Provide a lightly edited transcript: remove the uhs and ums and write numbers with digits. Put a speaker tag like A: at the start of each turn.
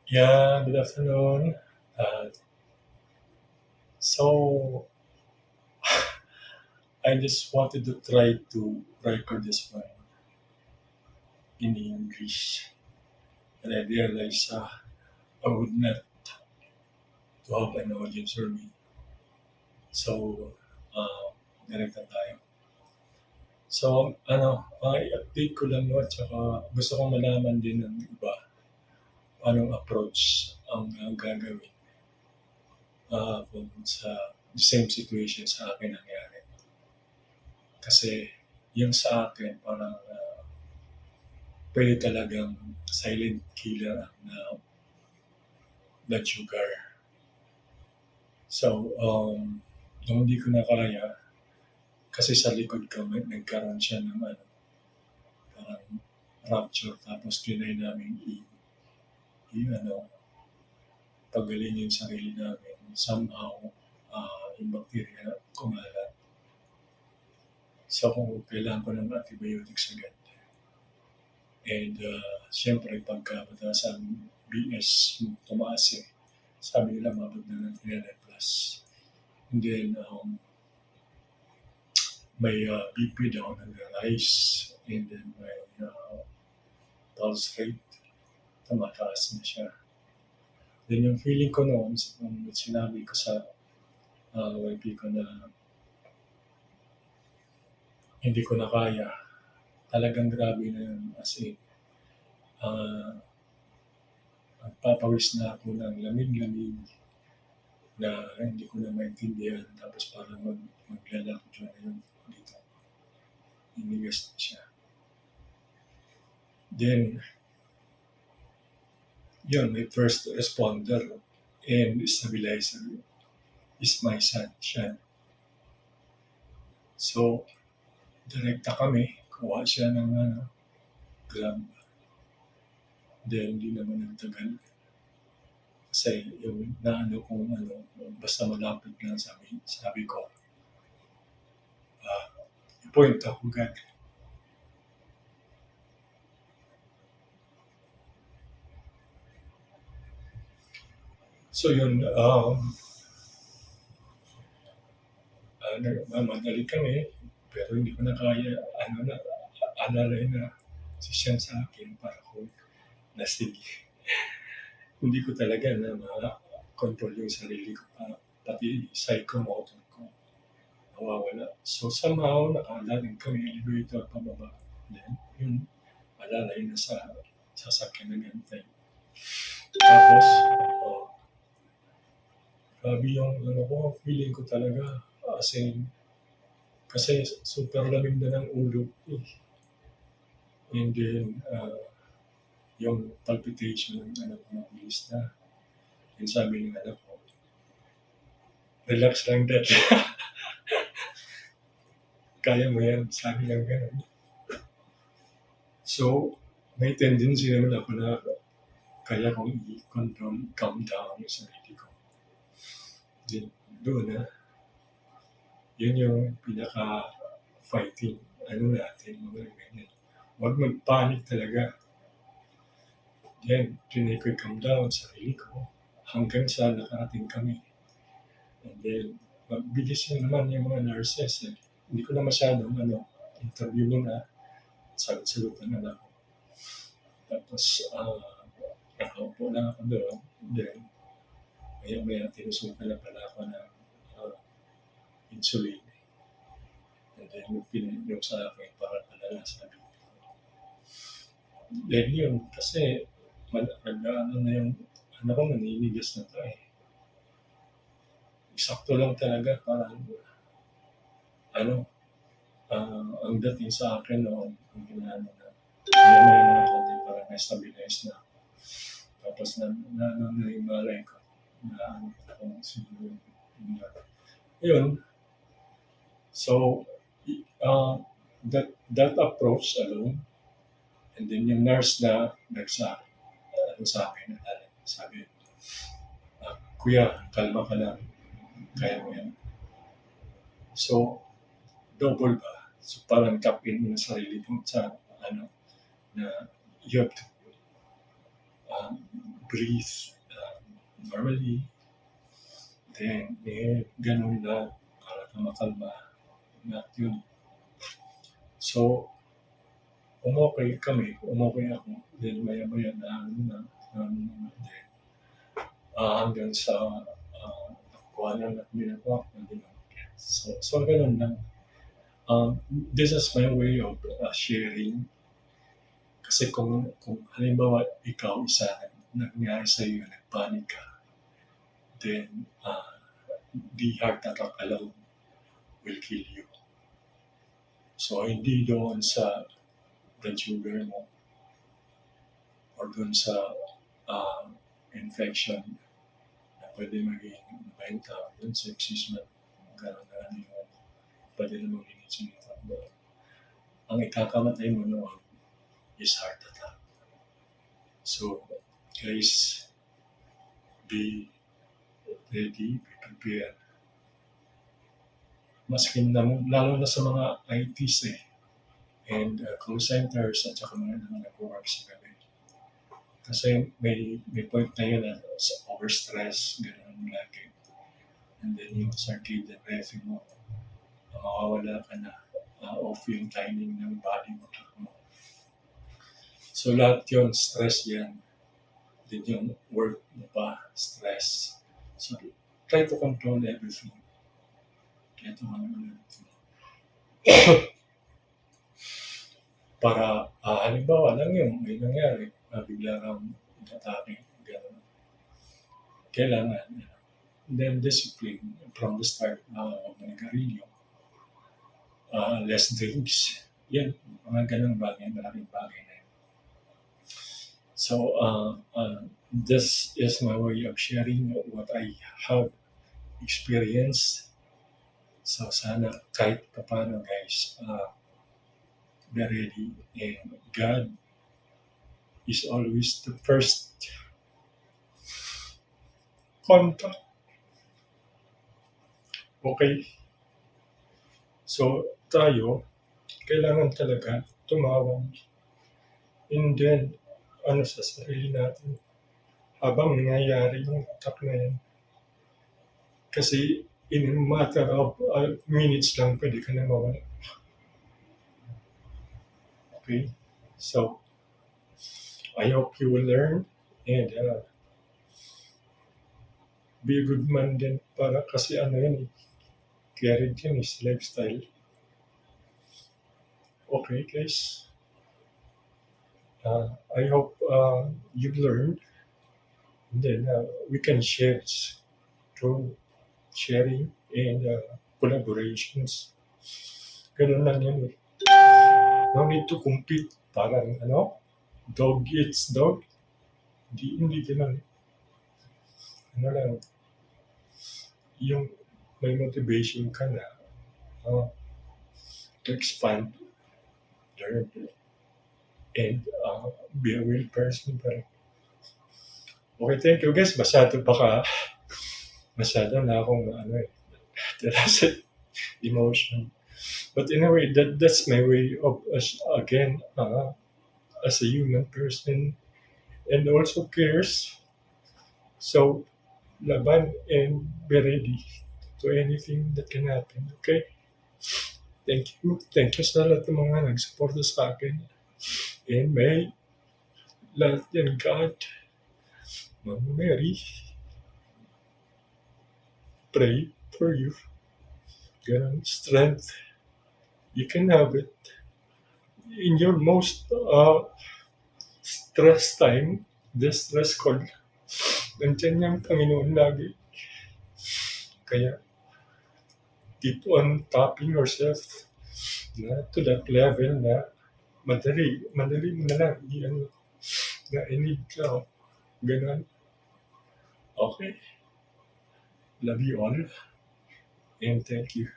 A: Yeah, good afternoon. Uh, so I just wanted to try to record this one in English, and I realized I would not to have an audience for me. So, ganito tayo. So, i-update ko lang no, at saka gusto kong malaman din ng iba anong approach ang gagawin kung sa same situation sa akin nangyari. Kasi yung sa akin, parang pwede talagang silent killer ang blood sugar. So, nung hindi ko na kaya, kasi sa likod ko, nagkaroon siya ng parang rupture. Tapos trinay namin pagaling yung sarili namin. Somehow, yung bacteria kumalat. So, kung kailangan ko ng antibiotics agad. And, siyempre, pagka mataas ang BS mo, tumaas eh. Sabi nila, mabot na ng 300 plus. And then, may BP daw nag-rise. And then, may pulse rate, tumataas na siya. Then, yung feeling ko noon, nung sinabi ko sa YP ko na hindi ko na kaya, talagang grabe na yun. As in, magpapawis na ako ng lamig-lamig na hindi ko na maintindihan. Tapos parang maglalakad siya na yun dito. Inigas na siya. Then, yun, may first responder and stabilizer is my son, siya. So, direkta kami, kuha siya ng grab. Then, hindi naman nagtagal. Kasi yung kung basta malapit lang sabi ko, i-point ako agad. So yun, madali kami, pero hindi ko na kaya, alalay na si Sean sa akin para ko sige. Hindi ko talaga na ma-control yung sarili ko, pati psychomotor ko nawawala. So somehow, nakalalim kami, elevator pababa. Then, yun, alalay na sa sasakyan na gantay. Tapos, grabe yung feeling ko talaga. Kasi super lamig na ng ulo. And then, yung palpitation ng anak ko mabilis na. Yung sabi ng anak ko, relax lang dad. Kaya mo yan, sabi lang gano'n. So, may tendency naman ako na kaya kong i-control, calm down yung sarili ko. Then, doon yun yung pinaka-fighting, natin, mga ganyan. Huwag mag-panic talaga. Then, trinay ko i-calm down sarili ko hanggang sa nakarating kami. And then, mabilis na naman yung mga nurses. Hindi ko na masyadong interview mo na sagot-sagutan na ako. Tapos, nakaupo lang ako doon. Then, maya-maya tinusukan na pala ako ng insulin. And then, yung sa akin, para palala sabi ko. Then yun, kasi na yung ko, naninigas na to eh. Sakto lang talaga, parang ang dating sa akin noon, ang ginano na, maya-maya na konti para na-stabilize na. Tapos yung malay ko, akong siguro. Yun. So, that approach alone, and then yung nurse na sa akin, sabi, kuya, kalma ka lang, kaya mo yan. So, double ba? So, parang tap-in mo na sarili mo sa, na you have to breathe normally. Then, ganun lang para ka makalma. Not yun. So, umokay kami, umokay ako. Then, maya-maya then, hanggang sa nakuha na minakuha ko din ako. So, ganun lang. This is my way of sharing. Kasi kung halimbawa ikaw isa nangyari sa iyo, nagpanik ka, then the heart attack alone will kill you. So, hindi doon sa blood sugar mo or doon sa infection na pwede maging mental, doon sexism, gano'n na yung pwede na maging sinitang. Ang ikakamatay mo noon is heart attack. So, guys, be ready, be prepared. Maskin na, lalo na sa mga ITs and call centers at saka mga nag-work sa gabi. Kasi may point na yun na overstress, gano'n lagi. And then yung circadian rhythm mo, mawawala ka na, off yung timing ng body mo. So lahat yun, stress yan. Then yung work mo pa, stress. So try to control everything. Para halimbawa lang yung may nangyari, bigla kang atake, gano'n. Kailangan, then discipline from the start, manigarilyo, less drinks, yan, mga ganun bagay, malaking bagay na yun. So, this is my way of sharing what I have experienced. So, sana kahit paano guys, be ready, and God is always the first contact. Okay? So, tayo, kailangan talaga tumawag. And then, sa sarili natin, habang nangyayari yung attack na yan. Kasi, in a matter of minutes lang, pwede ka na mawala. Okay? So, I hope you will learn and be a good man din para kasi yan carried yan is lifestyle. Okay, guys. I hope you've learned. And then we can share through sharing and collaborations. Ganun lang yan. No need to compete. Parang dog eats dog. Hindi ganun. Lang. Yung may motivation ka na to expand, learn, and be a real person pa rin. Okay, thank you guys. Masyado na akong emotion. But anyway, that's my way of, again, as a human person and also cares. So, laban and be ready to anything that can happen. Okay? Thank you. Thank you sa lahat ng mga nag-support sa akin. And may lahat yan, God, Mama Mary, pray for you. Ganun, strength. You can have it in your most stress time, the stress call. Nandiyan yung Panginoon lagi. Kaya, keep on tapping yourself to that level na madali mo na lang. Na I-need ka. Ganun. Okay. Love you all. And thank you.